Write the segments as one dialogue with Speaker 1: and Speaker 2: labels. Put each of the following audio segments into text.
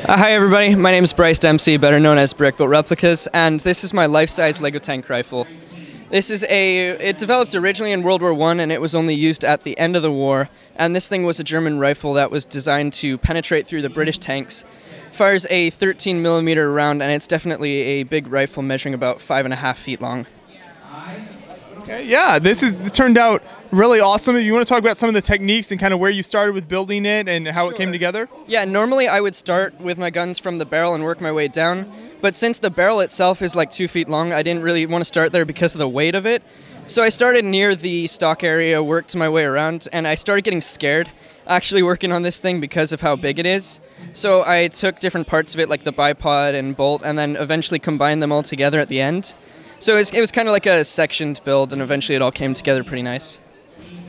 Speaker 1: Hi everybody, my name is Bryce Dempsey, better known as Brickbuilt Replicas, and this is my life-size LEGO tank rifle. It developed originally in World War I and it was only used at the end of the war, and this thing was a German rifle that was designed to penetrate through the British tanks. Fires a 13mm round, and it's definitely a big rifle measuring about 5.5 feet long.
Speaker 2: Okay, yeah, it turned out really awesome. You want to talk about some of the techniques and kind of where you started with building it and how it came together?
Speaker 1: Yeah, normally I would start with my guns from the barrel and work my way down, but since the barrel itself is like 2 feet long, I didn't really want to start there because of the weight of it. So I started near the stock area, worked my way around, and I started getting scared actually working on this thing because of how big it is. So I took different parts of it like the bipod and bolt and then eventually combined them all together at the end. So it was kind of like a sectioned build, and eventually it all came together pretty nice.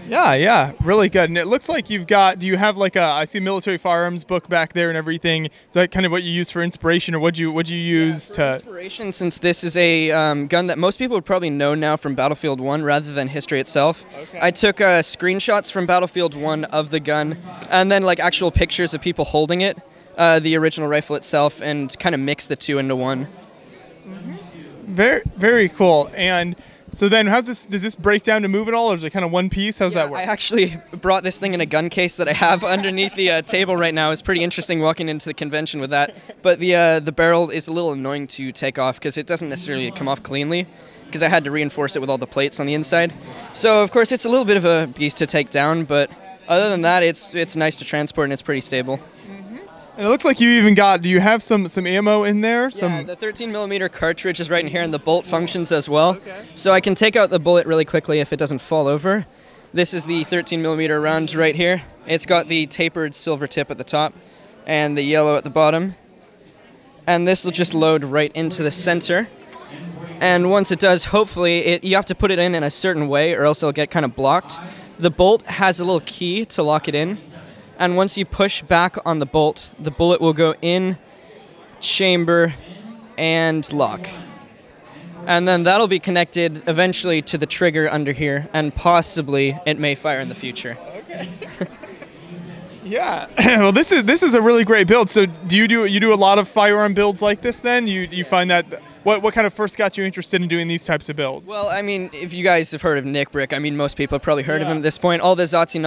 Speaker 2: Yeah, really good. And it looks like do you have like I see military firearms book back there and everything. Is that kind of what you use for inspiration, or what'd you use to?
Speaker 1: Inspiration, since this is a gun that most people would probably know now from Battlefield 1 rather than history itself. Okay. I took screenshots from Battlefield 1 of the gun, and then like actual pictures of people holding it, the original rifle itself, and kind of mixed the two into one.
Speaker 2: Mm-hmm. Very, very cool. And so then does this break down to move at all, or is it kind of one piece? How's that work?
Speaker 1: I actually brought this thing in a gun case that I have underneath the table right now. It's pretty interesting walking into the convention with that. But the barrel is a little annoying to take off because it doesn't necessarily come off cleanly, because I had to reinforce it with all the plates on the inside. So of course it's a little bit of a beast to take down, but other than that it's nice to transport and it's pretty stable.
Speaker 2: And it looks like you even do you have some ammo in there?
Speaker 1: Yeah, the 13mm cartridge is right in here, and the bolt functions as well. Okay. So I can take out the bullet really quickly if it doesn't fall over. This is the 13mm round right here. It's got the tapered silver tip at the top and the yellow at the bottom. And this will just load right into the center. And once it does, hopefully, you have to put it in a certain way or else it'll get kind of blocked. The bolt has a little key to lock it in. And once you push back on the bolt, the bullet will go in, chamber, and lock. And then that'll be connected eventually to the trigger under here, and possibly it may fire in the future. Okay.
Speaker 2: Yeah. Well, this is a really great build. So you do a lot of firearm builds like this then? You find that what kind of first got you interested in doing these types of builds?
Speaker 1: Well, I mean, if you guys have heard of Nick Brick, I mean, most people have probably heard of him at this point. All the Zotzi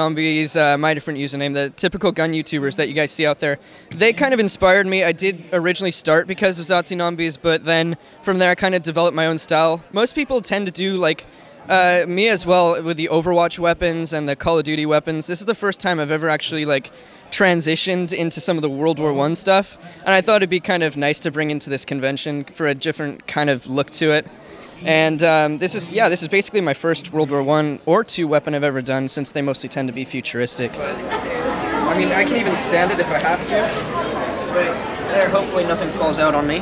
Speaker 1: my different username, the typical gun YouTubers that you guys see out there, they kind of inspired me. I did originally start because of Zotzi, but then from there I kind of developed my own style. Most people tend to do like me as well with the Overwatch weapons and the Call of Duty weapons. This is the first time I've ever actually like transitioned into some of the World War I stuff, and I thought it'd be kind of nice to bring into this convention for a different kind of look to it. And this is basically my first World War I or II weapon I've ever done, since they mostly tend to be futuristic. I mean, I can even stand it if I have to. But there, hopefully nothing falls out on me,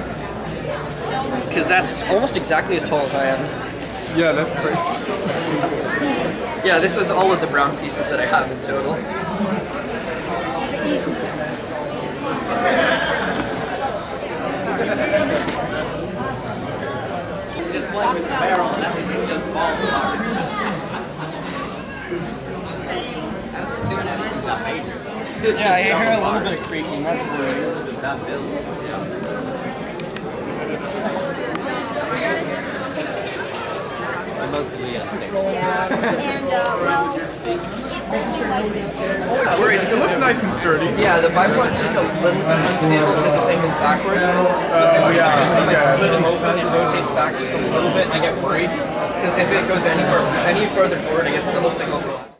Speaker 1: because that's almost exactly as tall as I am.
Speaker 2: Yeah, that's Bryce.
Speaker 1: Yeah, this was all of the brown pieces that I have in total. Just like with the barrel and everything just falls apart. Yeah, I hear a little bit of creaking, that's weird. That build. Mostly
Speaker 2: it looks nice and sturdy.
Speaker 1: Yeah, the bipod's just a little bit unstable because it's angled backwards. So if I split them open, it rotates back just a little bit, and I get worried because if it goes any further forward, I guess the whole thing will collapse.